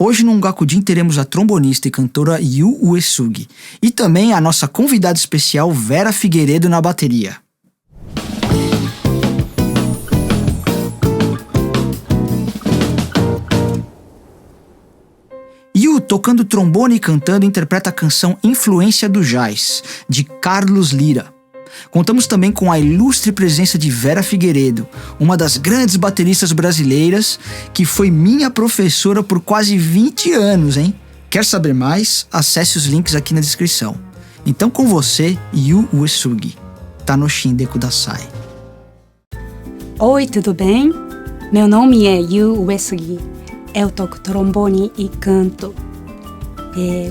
Hoje no Gakudim teremos a trombonista e cantora Yu Uesugi e também a nossa convidada especial Vera Figueiredo na bateria. Yu, tocando trombone e cantando, interpreta a canção Influência do Jazz, de Carlos Lira. Contamos também com a ilustre presença de Vera Figueiredo, uma das grandes bateristas brasileiras, que foi minha professora por quase 20 anos, hein? Quer saber mais? Acesse os links aqui na descrição. Então com você, Yu Uesugi, Tanoshin Kudasai. Oi, tudo bem? Meu nome é Yu Uesugi. Eu toco trombone e canto.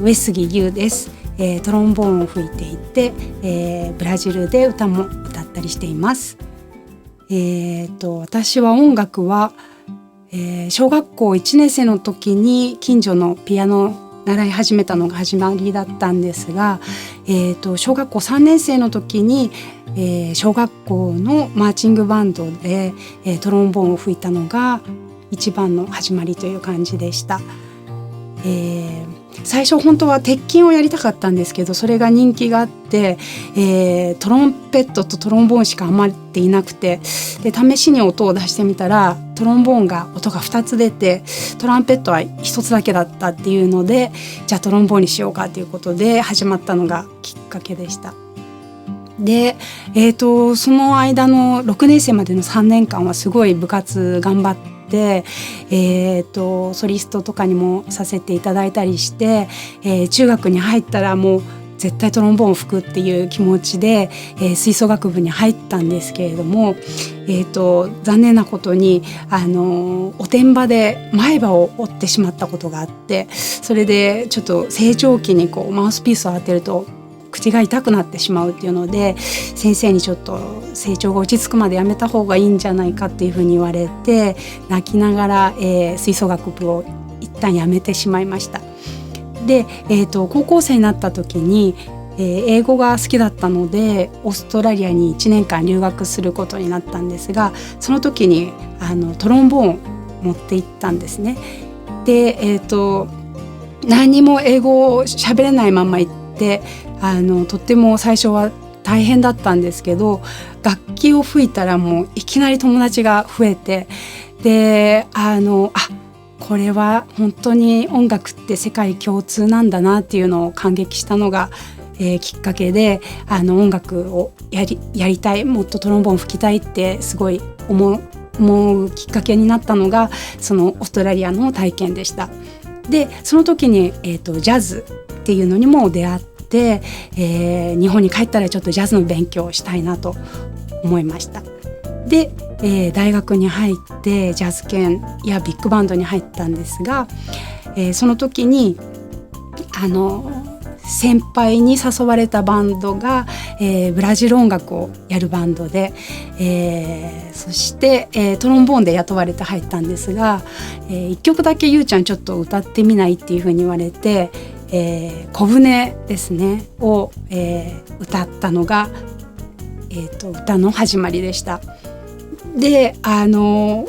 Uesugi Yu です。トロンボーンを吹いていて、ブラジルで歌も歌ったりしています。私は音楽は、小学校1年生の時に近所のピアノ習い始めたのが始まりだったんですが、小学校3年生の時に、小学校のマーチングバンドで、トロンボーンを吹いたのが一番の始まりという感じでした。最初本当は鉄琴をやりたかったんですけど、それが人気があって、トロンペットとトロンボーンしか余っていなくて、で試しに音を出してみたらトロンボーンが音が2つ出て、トランペットは1つだけだったっていうので、じゃあトロンボーンにしようかということで始まったのがきっかけでした。で、その間の6年生までの3年間はすごい部活頑張って、ソリストとかにもさせていただいたりして、中学に入ったらもう絶対トロンボーンを吹くっていう気持ちで、吹奏楽部に入ったんですけれども、残念なことにおてんばで前歯を折ってしまったことがあって、それでちょっと成長期にこうマウスピースを当てると口が痛くなってしまうっていうので、先生にちょっと成長が落ち着くまでやめた方がいいんじゃないかっていうふうに言われて、泣きながら、吹奏楽部を一旦やめてしまいました。で、高校生になった時に、英語が好きだったのでオーストラリアに1年間留学することになったんですが、その時にトロンボーンを持って行ったんですね。で、何にも英語を喋れないまま行って、とっても最初は大変だったんですけど、楽器を吹いたらもういきなり友達が増えて、でこれは本当に音楽って世界共通なんだなっていうのを感激したのが、きっかけで音楽をやりたい、もっとトロンボーン吹きたいってすごい思うきっかけになったのがそのオーストラリアの体験でした。でその時に、ジャズっていうのにも出会って、日本に帰ったらちょっとジャズの勉強をしたいなと思いました。で、大学に入ってジャズ研やビッグバンドに入ったんですが、その時に先輩に誘われたバンドが、ブラジル音楽をやるバンドで、そして、トロンボーンで雇われて入ったんですが、1曲だけゆうちゃんちょっと歌ってみないっていう風に言われて、小舟ですねを、歌ったのが、歌の始まりでした。で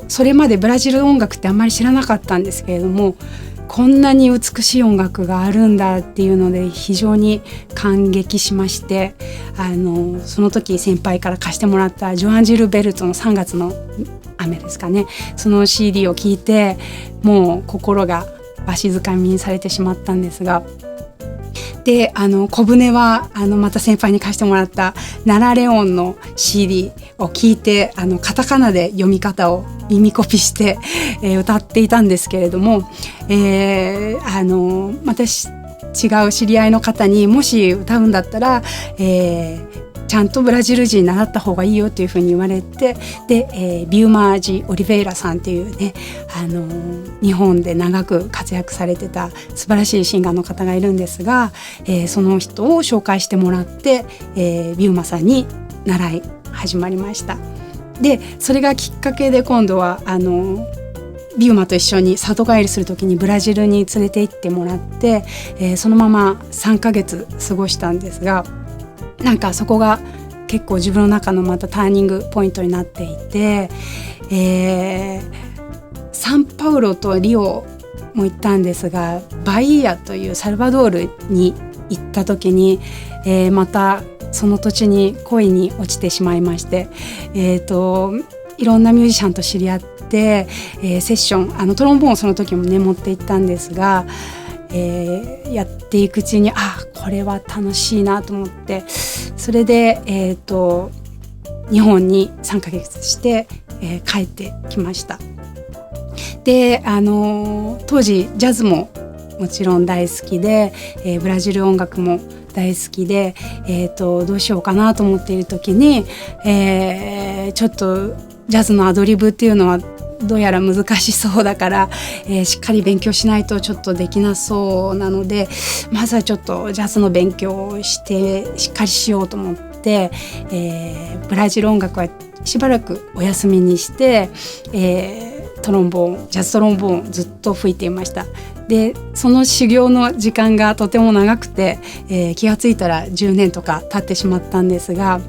それまでブラジル音楽ってあんまり知らなかったんですけれども、こんなに美しい音楽があるんだっていうので非常に感激しまして、その時先輩から貸してもらったジョアン・ジルベルトの3月の雨ですかね、その CD を聴いてもう心がわしづかみにされてしまったんですが、で小舟はまた先輩に貸してもらったナラレオンの CD を聞いてカタカナで読み方を耳コピして、歌っていたんですけれども、私違う知り合いの方にもし歌うんだったら、ちゃんとブラジル人に習った方がいいよというふうに言われて、で、ビューマージ・オリベイラさんっていうね、日本で長く活躍されてた素晴らしいシンガーの方がいるんですが、その人を紹介してもらって、ビューマさんに習い始まりました。でそれがきっかけで今度はビューマと一緒に里帰りする時にブラジルに連れて行ってもらって、そのまま3ヶ月過ごしたんですが、なんかそこが結構自分の中のまたターニングポイントになっていて、サンパウロとリオも行ったんですが、バイヤというサルバドールに行った時に、またその土地に恋に落ちてしまいまして、いろんなミュージシャンと知り合って、セッショントロンボーンをその時もね持って行ったんですが、やっていくうちにこれは楽しいなと思って、それで、日本に3ヶ月して、帰ってきました。で当時ジャズももちろん大好きで、ブラジル音楽も大好きで、どうしようかなと思っている時に、ちょっとジャズのアドリブっていうのはどうやら難しそうだから、しっかり勉強しないとちょっとできなそうなので、まずはちょっとジャズの勉強をしてしっかりしようと思って、ブラジル音楽はしばらくお休みにして、トロンボーン、ジャズトロンボーンずっと吹いていました。でその修行の時間がとても長くて、気がついたら10年とか経ってしまったんですが、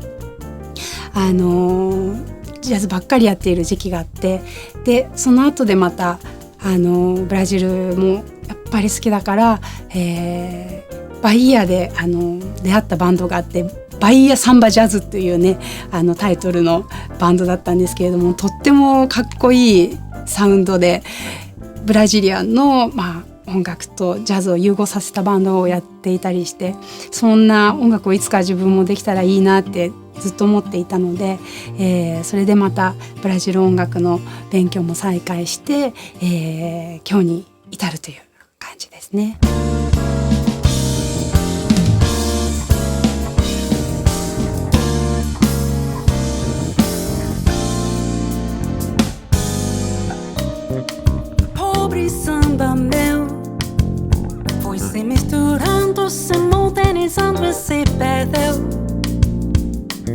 ジャズばっかりやっている時期があって、でその後でまたブラジルもやっぱり好きだから、バイヤで出会ったバンドがあって、バイヤサンバジャズっていうねタイトルのバンドだったんですけれども、とってもかっこいいサウンドでブラジリアンの、音楽とジャズを融合させたバンドをやっていたりして、そんな音楽をいつか自分もできたらいいなってずっと思っていたので、それでまたブラジル音楽の勉強も再開して、今日に至るという感じですね。Pobre samba meu foi se misturando, se modernizando e se perdeu.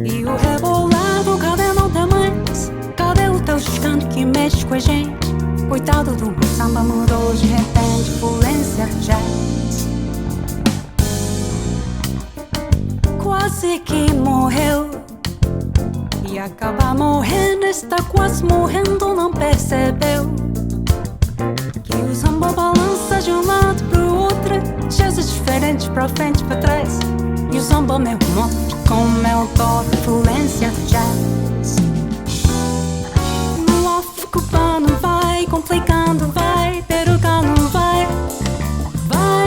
E o rebolado, cadê não tem mais? Cadê o teu canto que mexe com a gente? Coitado do meu samba, mudou de repente, influência jazz. Quase que morreu e acaba morrendo, está quase morrendo, não percebeu que o samba balança de um lado pro outro, jazz diferente pra frente e pra trás. E o samba meu moto com meu toque, influência jazz. No off cubano vai complicando, vai perucando, vai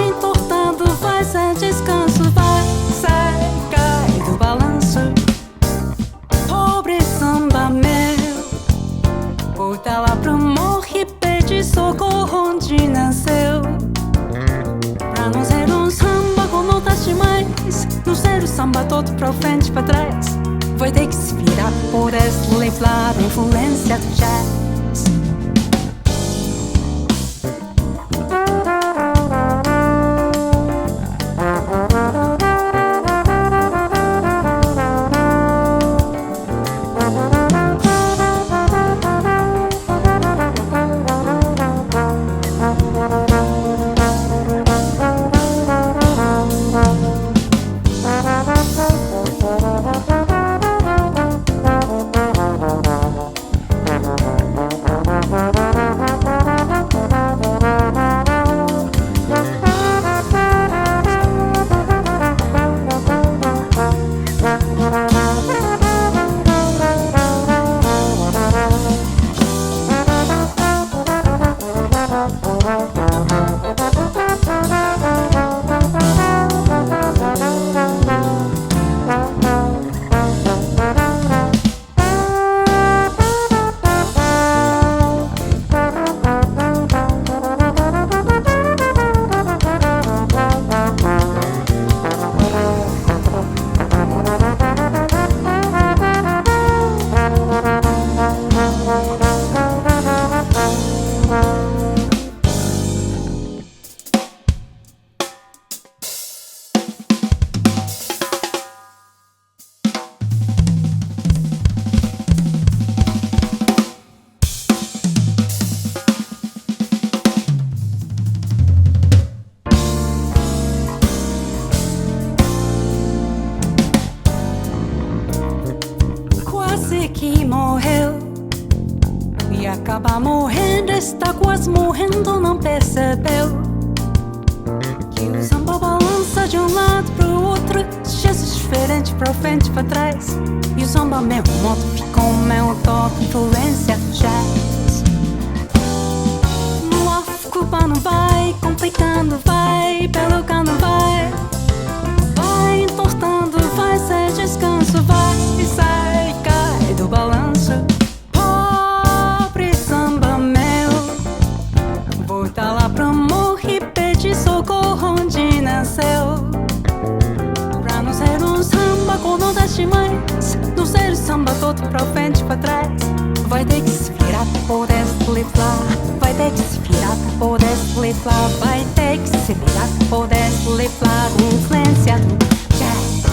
entortando, vai sem descanso, vai sai, cai do balanço. Pobre samba meu, volta lá pro morro e pede socorro onde nasceu. Pra não ser um samba com notas demais, não ser o samba todo pra frente e pra trás, vai ter que se virar por esse lado, influência do jazz. Tava morrendo, está quase morrendo, não percebeu que o samba balança de um lado pro outro, gestos diferentes pra frente e pra trás. E o samba meu modo ficou meu toque, influência do jazz. No off cubano vai, complicando vai, pelo cano vai, vai entortando, vai sem descanso, vai e sai, cai do balanço. Pobre samba meu, volta lá pro morro e pede socorro onde nasceu. Pra não ser um samba como das demais, não ser samba todo pra frente e pra trás. Vai ter que se virar pra poder se livrar, vai ter que se virar pra poder se livrar, vai ter que se virar pra poder se livrar. Influência do jazz.